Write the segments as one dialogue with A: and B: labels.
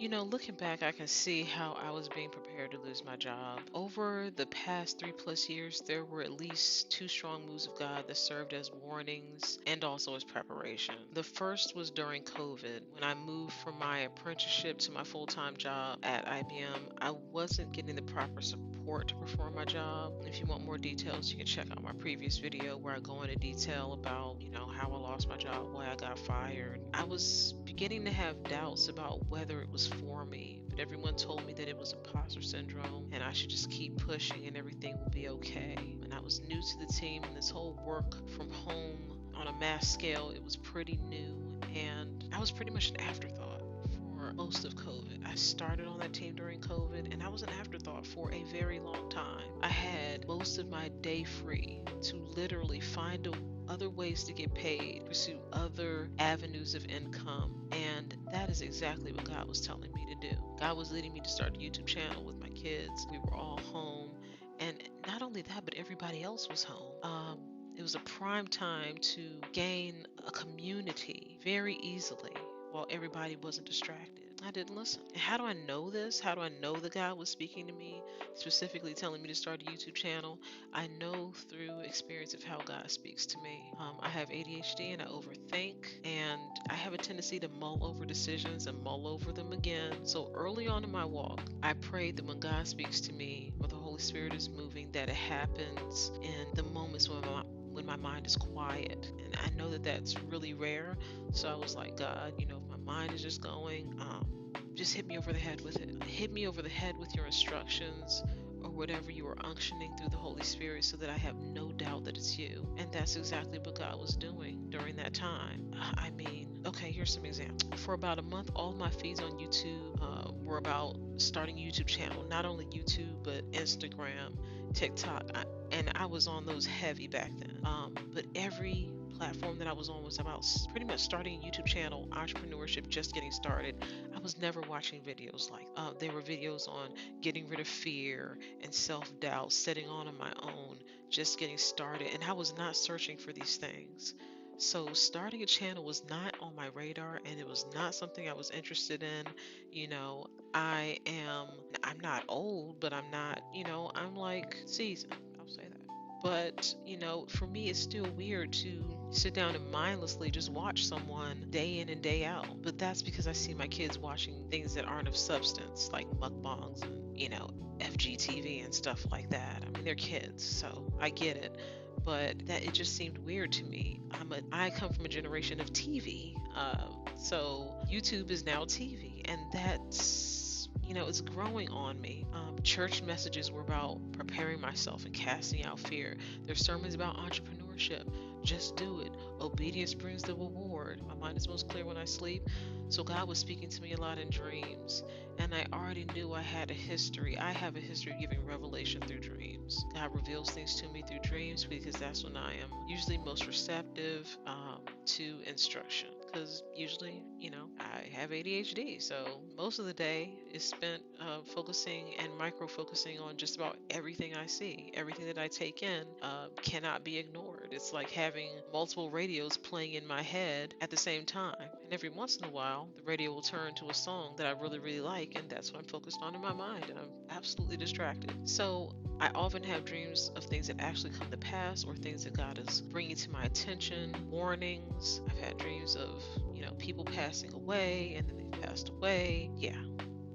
A: Looking back, I can see how I was being prepared to lose my job. Over the past 3+ years, there were at least two strong moves of God that served as warnings and also as preparation. The first was during COVID. When I moved from my apprenticeship to my full time job at IBM, I wasn't getting the proper support to perform my job. If you want more details, you can check out my previous video where I go into detail about, how I lost my job, why I got fired. I was beginning to have doubts about whether it was for me, but everyone told me that it was imposter syndrome and I should just keep pushing and everything will be okay. And I was new to the team, and this whole work from home on a mass scale, it was pretty new, and I was pretty much an afterthought for most of COVID. I started on that team during COVID, and I was an afterthought for a very long time. I had most of my day free to literally find other ways to get paid, pursue other avenues of income, and that is exactly what God was telling me to do. God was leading me to start a YouTube channel with my kids. We were all home, and not only that, but everybody else was home. It was a prime time to gain a community very easily while everybody wasn't distracted. I didn't listen. And how do I know this? How do I know that God was speaking to me, specifically telling me to start a YouTube channel? I know through experience of how God speaks to me. I have ADHD and I overthink, and I have a tendency to mull over decisions and mull over them again. So early on in my walk, I prayed that when God speaks to me or the Holy Spirit is moving, that it happens in the moments when my mind is quiet. And I know that that's really rare. So I was like, God, if my mind is just going, just hit me over the head with it. Hit me over the head with your instructions or whatever you are unctioning through the Holy Spirit so that I have no doubt that it's you. And that's exactly what God was doing during that time. I mean, okay, here's some examples. For about a month, all my feeds on YouTube were about starting a YouTube channel. Not only YouTube, but Instagram, TikTok. And I was on those heavy back then. But every platform that I was on was about pretty much starting a YouTube channel, entrepreneurship, just getting started. I was never watching videos like there were videos on getting rid of fear and self-doubt, setting on my own, just getting started, and I was not searching for these things. So starting a channel was not on my radar, and it was not something I was interested in. You know, I am I'm not old, but I'm not, I'm like seasoned. I'll say that. But, for me, it's still weird to sit down and mindlessly just watch someone day in and day out. But that's because I see my kids watching things that aren't of substance, like mukbangs and, FGTV and stuff like that. I mean, they're kids, so I get it. But that it just seemed weird to me. I come from a generation of TV. So YouTube is now TV, and that's it's growing on me. Church messages were about preparing myself and casting out fear. There's sermons about entrepreneurship. Just do it. Obedience brings the reward. My mind is most clear when I sleep. So God was speaking to me a lot in dreams. And I already knew I had a history. I have a history of giving revelation through dreams. God reveals things to me through dreams because that's when I am usually most receptive to instruction. Because usually, I have ADHD. So most of the day is spent focusing and micro focusing on just about everything I see. Everything that I take in cannot be ignored. It's like having multiple radios playing in my head at the same time. And every once in a while, the radio will turn to a song that I really, really like, and that's what I'm focused on in my mind, and I'm absolutely distracted. So I often have dreams of things that actually come to pass or things that God is bringing to my attention, warnings. I've had dreams of, people passing away and then they've passed away. Yeah.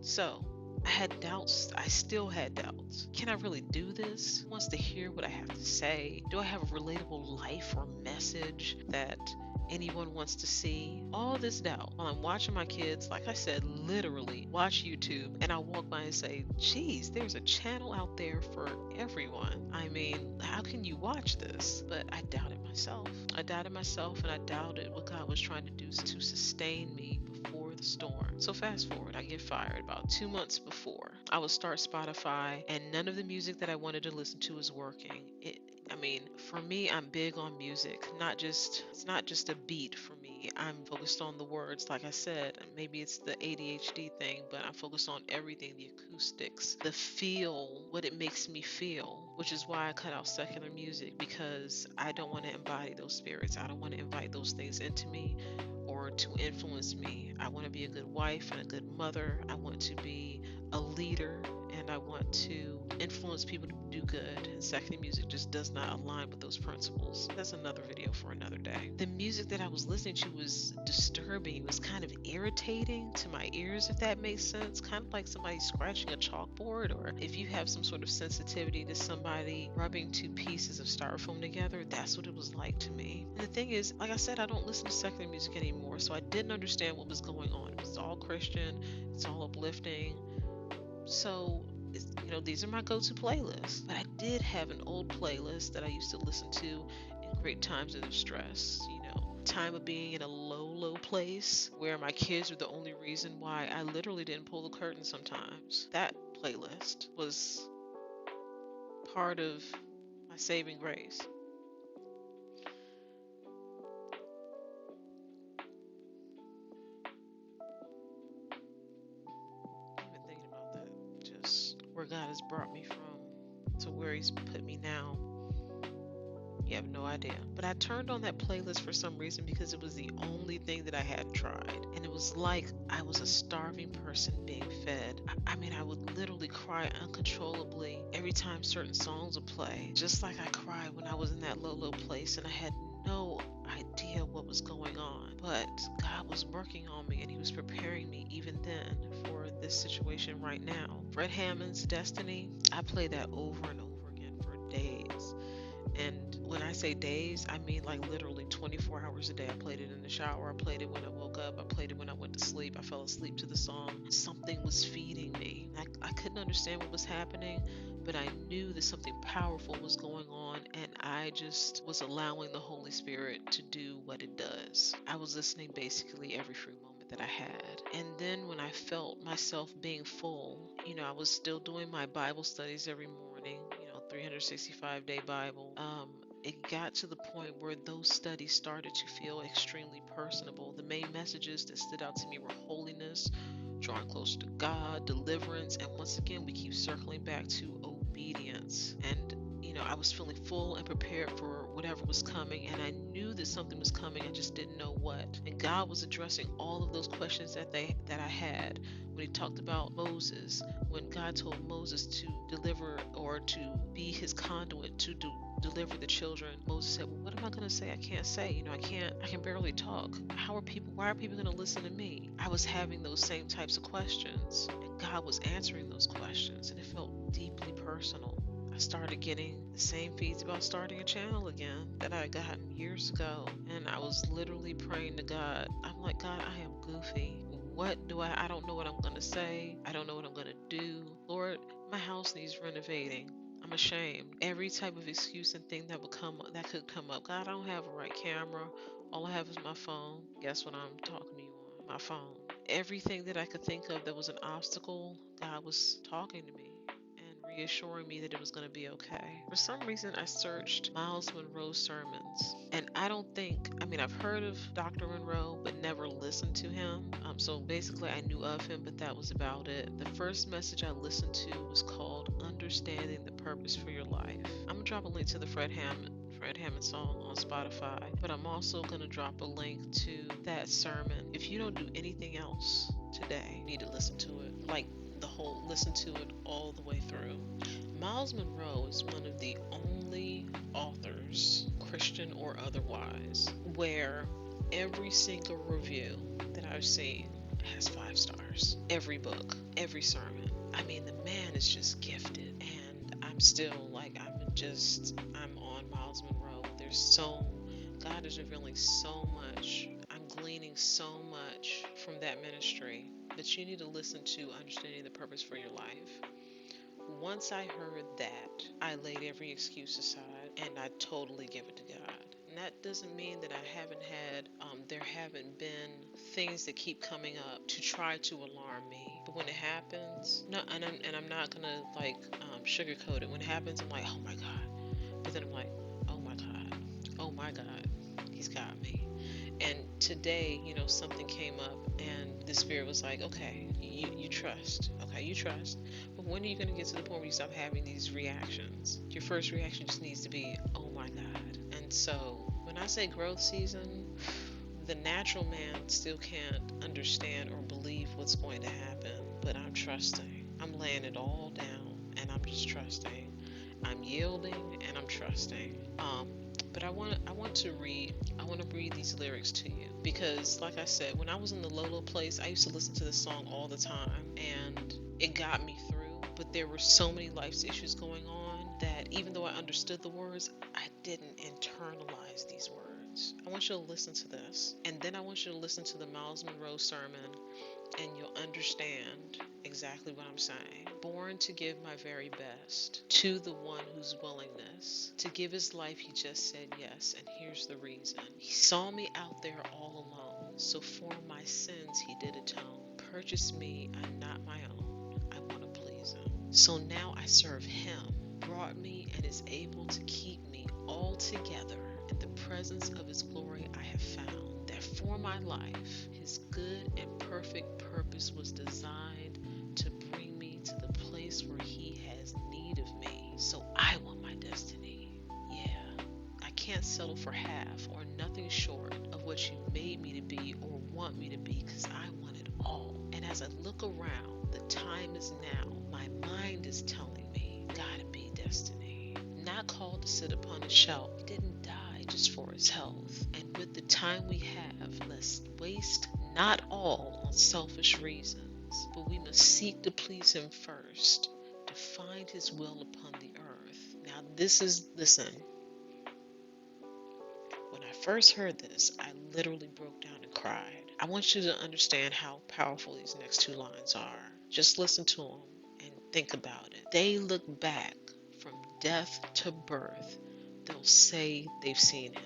A: So I had doubts. I still had doubts. Can I really do this? Who wants to hear what I have to say? Do I have a relatable life or message that anyone wants to see? All this doubt while I'm watching my kids, like I said, literally watch YouTube, and I walk by and say, geez, there's a channel out there for everyone. I mean, how can you watch this? But I doubted myself. I doubted myself, and I doubted what God was trying to do to sustain me before the storm. So fast forward, I get fired about 2 months before. I would start Spotify, and none of the music that I wanted to listen to was working. I mean, for me, I'm big on music. It's not just a beat for me. I'm focused on the words, like I said. Maybe it's the ADHD thing, but I'm focused on everything, the acoustics, the feel, what it makes me feel. which is why I cut out secular music, because I don't want to embody those spirits. I don't want to invite those things into me or to influence me. I want to be a good wife and a good mother. I want to be a leader, and I want to influence people to do good. And secular music just does not align with those principles. That's another video for another day. The music that I was listening to was disturbing. It was kind of irritating to my ears, if that makes sense. Kind of like somebody scratching a chalkboard, or if you have some sort of sensitivity to somebody rubbing two pieces of styrofoam together, that's what it was like to me. And the thing is, like I said, I don't listen to secular music anymore, so I didn't understand what was going on. It was all Christian, it's all uplifting. So, these are my go-to playlists. But I did have an old playlist that I used to listen to in great times of stress. Time of being in a low place where my kids were the only reason why I literally didn't pull the curtain sometimes. That playlist was part of my saving grace. I've been thinking about that. Just where God has brought me from to where He's put me now. You have no idea. But I turned on that playlist for some reason because it was the only thing that I hadn't tried. And it was like I was a starving person being fed. I mean, I would literally cry uncontrollably every time certain songs would play. Just like I cried when I was in that low place and I had no idea what was going on. But God was working on me, and He was preparing me even then for this situation right now. Fred Hammond's Destiny, I played that over and over again for days. And when I say days, I mean like literally 24 hours a day. I played it in the shower. I played it when I woke up. I played it when I went to sleep. I fell asleep to the song. Something was feeding me. I couldn't understand what was happening, but I knew that something powerful was going on, and I just was allowing the Holy Spirit to do what it does. I was listening basically every free moment that I had. And then when I felt myself being full, I was still doing my Bible studies every morning, 365-day Bible. It got to the point where those studies started to feel extremely personable. The main messages that stood out to me were holiness, drawing closer to God, deliverance, and once again, we keep circling back to obedience. And I was feeling full and prepared for whatever was coming, and I knew that something was coming. I just didn't know what. And God was addressing all of those questions that I had. When He talked about Moses, when God told Moses to deliver, or to be His conduit to deliver the children, Moses said, "Well, what am I going to say? I can't say. I can barely talk. Why are people going to listen to me?" I was having those same types of questions, and God was answering those questions, and it felt deeply personal. I started getting the same feeds about starting a channel again that I had gotten years ago. And I was literally praying to God. I'm like, God, I am goofy. I don't know what I'm going to say. I don't know what I'm going to do. Lord, my house needs renovating. I'm ashamed. Every type of excuse and thing that could come up. God, I don't have a right camera. All I have is my phone. Guess what I'm talking to you on? My phone. Everything that I could think of that was an obstacle, God was talking to me and reassuring me that it was going to be okay. For some reason, I searched Miles Monroe's sermons. And I've heard of Dr. Monroe, but never listened to him. So basically, I knew of him, but that was about it. The first message I listened to was called Understanding the Purpose for Your Life. I'm going to drop a link to the Fred Hammond song on Spotify, but I'm also going to drop a link to that sermon. If you don't do anything else today, you need to listen to it. Listen to it all the way through. Miles Monroe is one of the only authors, Christian or otherwise, where every single review that I've seen has 5 stars. Every book, every sermon. I mean, the man is just gifted, and I'm still I'm on Miles Monroe. God is revealing so much. I'm gleaning so much from that ministry. But you need to listen to Understanding the Purpose for Your Life. Once I heard that, I laid every excuse aside and I totally give it to God. And that doesn't mean that there haven't been things that keep coming up to try to alarm me. But when it happens, no, and I'm not gonna sugarcoat it. When it happens, I'm like, oh my God. But then I'm like, oh my God, He's got me. And today, something came up, and the Spirit was like, okay, you trust. Okay, you trust. When are you going to get to the point where you stop having these reactions? Your first reaction just needs to be, oh my God. And so when I say growth season, the natural man still can't understand or believe what's going to happen, but I'm trusting. I'm laying it all down and I'm just trusting. I'm yielding and I'm trusting. But I want to read these lyrics to you because, like I said, when I was in the low place, I used to listen to this song all the time, and it got me through. But there were so many life issues going on that even though I understood the words, I didn't internalize these words. I want you to listen to this, and then I want you to listen to the Miles Monroe sermon, and you'll understand exactly what I'm saying. Born to give my very best to the one whose willingness to give his life, he just said yes, and here's the reason. He saw me out there all alone, so for my sins he did atone. Purchased me, I'm not my own, I want to please him. So now I serve him, brought me and is able to keep me all together. In the presence of his glory I have found that for my life his good and perfect purpose was designed to bring me to the place where he has need of me. So I want my destiny. Yeah, I can't settle for half or nothing short of what you made me to be or want me to be, because I want it all. And as I look around, the time is now. My mind is telling me, gotta be destiny. Not called to sit upon a shelf. He didn't die just for his health. And with the time we have, let's waste not all on selfish reasons, but we must seek to please him first, to find his will upon the earth. Now listen, when I first heard this, I literally broke down and cried. I want you to understand how powerful these next two lines are. Just listen to them and think about it. They look back from death to birth. They'll say they've seen him.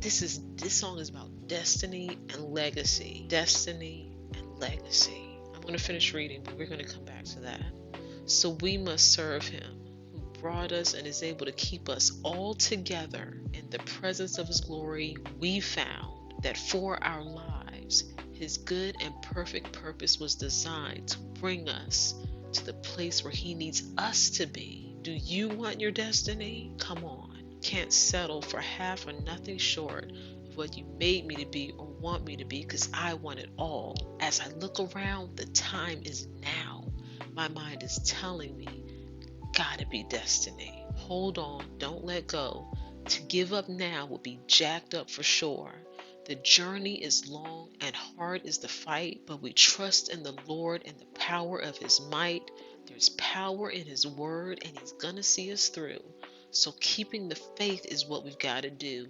A: This song is about destiny and legacy. Destiny and legacy. I'm going to finish reading, but we're going to come back to that. So we must serve him who brought us and is able to keep us all together in the presence of his glory. We found that for our lives, his good and perfect purpose was designed to bring us to the place where he needs us to be. Do you want your destiny? Come on. Can't settle for half or nothing short of what you made me to be or want me to be, because I want it all. As I look around, the time is now. My mind is telling me, gotta be destiny. Hold on, don't let go. To give up now would be jacked up for sure. The journey is long and hard is the fight, but we trust in the Lord and the power of his might. There's power in his word, and he's gonna see us through. So keeping the faith is what we've got to do,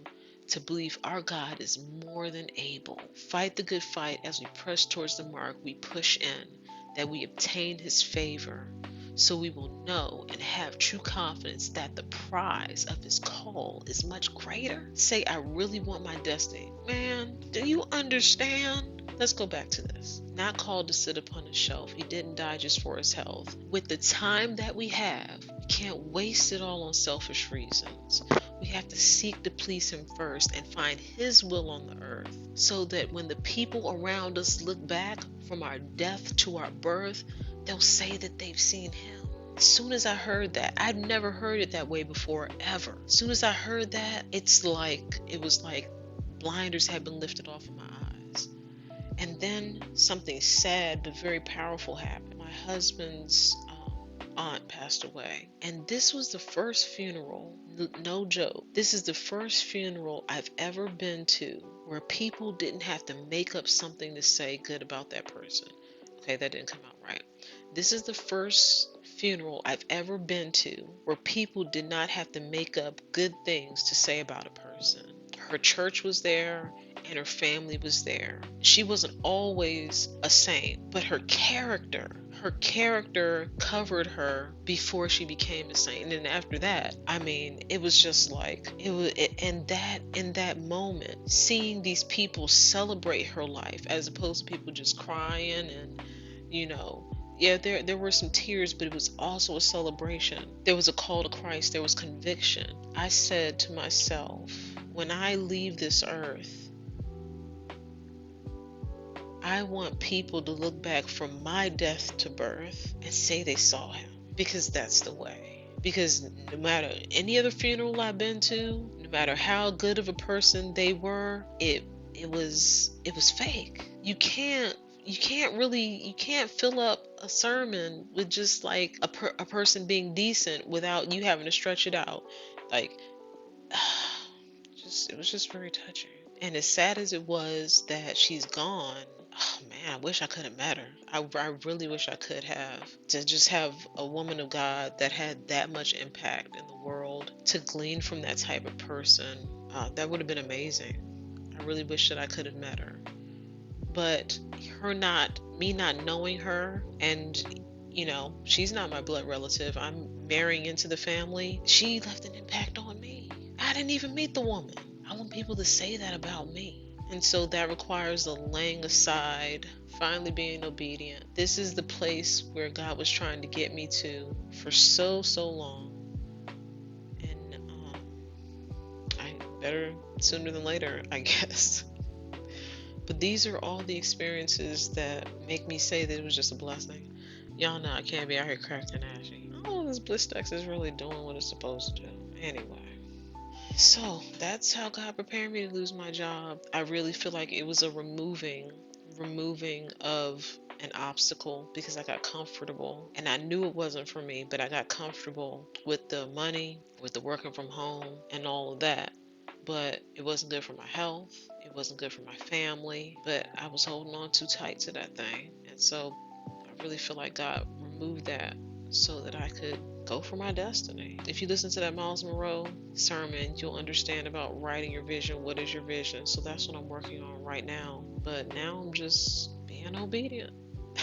A: to believe our God is more than able. Fight the good fight as we press towards the mark. We push in, that we obtain his favor, so we will know and have true confidence that the prize of his call is much greater. Say, I really want my destiny. Man, do you understand? Let's go back to this. Not called to sit upon a shelf. He didn't die just for his health. With the time that we have, we can't waste it all on selfish reasons. We have to seek to please him first and find his will on the earth, so that when the people around us look back from our death to our birth, they'll say that they've seen him. As soon as I heard that, I'd never heard it that way before, ever. As soon as I heard that, it was like blinders had been lifted off of my eyes. And then something sad but very powerful happened. My husband's aunt passed away. And this was the first funeral, no joke, this is the first funeral I've ever been to where people didn't have to make up something to say good about that person. Okay, that didn't come out right. This is the first funeral I've ever been to where people did not have to make up good things to say about a person. Her church was there and her family was there. She wasn't always a saint, but her character covered her before she became a saint. And after that, I mean, it was just like, in that moment, seeing these people celebrate her life as opposed to people just crying and, yeah, there were some tears, but it was also a celebration. There was a call to Christ. There was conviction. I said to myself, when I leave this earth, I want people to look back from my death to birth and say they saw him, because that's the way. Because no matter any other funeral I've been to, no matter how good of a person they were, it was fake. You can't fill up a sermon with just like a person being decent without you having to stretch it out. Like, it was just very touching. And as sad as it was that she's gone, oh man, I wish I could have met her. I really wish I could have. To just have a woman of God that had that much impact in the world, to glean from that type of person, that would have been amazing. I really wish that I could have met her. But me not knowing her, and she's not my blood relative. I'm marrying into the family. She left an impact on me. I didn't even meet the woman. I want people to say that about me. And so that requires a laying aside, finally being obedient. This is the place where God was trying to get me to for so, so long. And I better sooner than later, I guess. But these are all the experiences that make me say that it was just a blessing. Y'all know I can't be out here cracked and ashy. Oh, this Blistex is really doing what it's supposed to do. Anyway. So that's how God prepared me to lose my job. I really feel like it was a removing of an obstacle, because I got comfortable, and I knew it wasn't for me, but I got comfortable with the money, with the working from home and all of that. But it wasn't good for my health. It wasn't good for my family, but I was holding on too tight to that thing. And so I really feel like God removed that so that I could go for my destiny. If you listen to that Miles Monroe sermon, you'll understand about writing your vision. What is your vision? So that's what I'm working on right now. But now I'm just being obedient.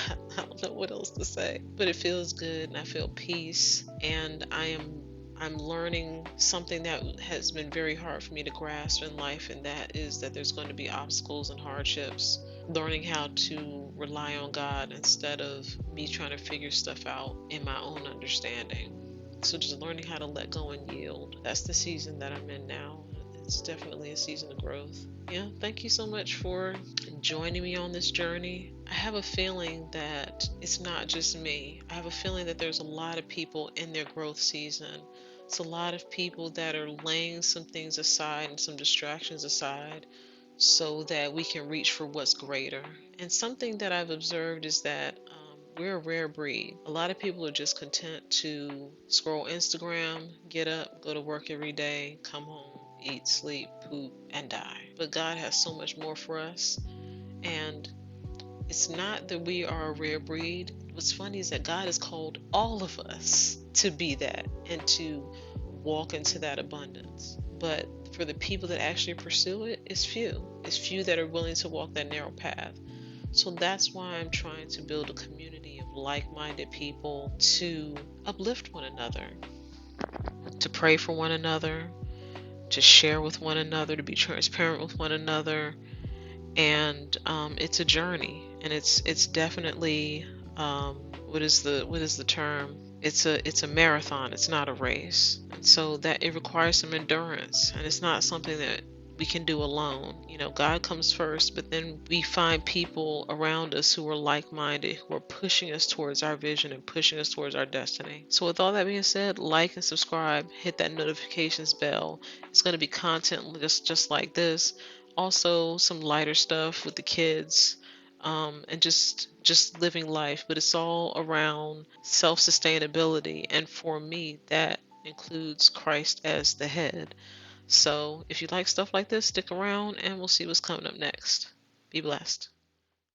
A: I don't know what else to say. But it feels good, and I feel peace, and I'm learning something that has been very hard for me to grasp in life, and that is that there's going to be obstacles and hardships. Learning how to rely on God instead of me trying to figure stuff out in my own understanding. So just learning how to let go and yield. That's the season that I'm in now. It's definitely a season of growth. Yeah, thank you so much for joining me on this journey. I have a feeling that it's not just me. I have a feeling that there's a lot of people in their growth season. It's a lot of people that are laying some things aside and some distractions aside so that we can reach for what's greater. And something that I've observed is that we're a rare breed. A lot of people are just content to scroll Instagram, get up, go to work every day, come home, eat, sleep, poop, and die. But God has so much more for us. And it's not that we are a rare breed. What's funny is that God has called all of us to be that and to walk into that abundance. But for the people that actually pursue it, it's few. It's few that are willing to walk that narrow path. So that's why I'm trying to build a community of like-minded people to uplift one another, to pray for one another, to share with one another, to be transparent with one another. And it's a journey, and it's definitely what is the term? It's a marathon. It's not a race, and so that it requires some endurance, and it's not something that we can do alone. God comes first, but then we find people around us who are like-minded, who are pushing us towards our vision and pushing us towards our destiny. So with all that being said, like and subscribe, hit that notifications bell. It's going to be content just like this. Also some lighter stuff with the kids, and just living life, but it's all around self-sustainability, and for me that includes Christ as the head. So if you like stuff like this, stick around and we'll see what's coming up next. Be blessed.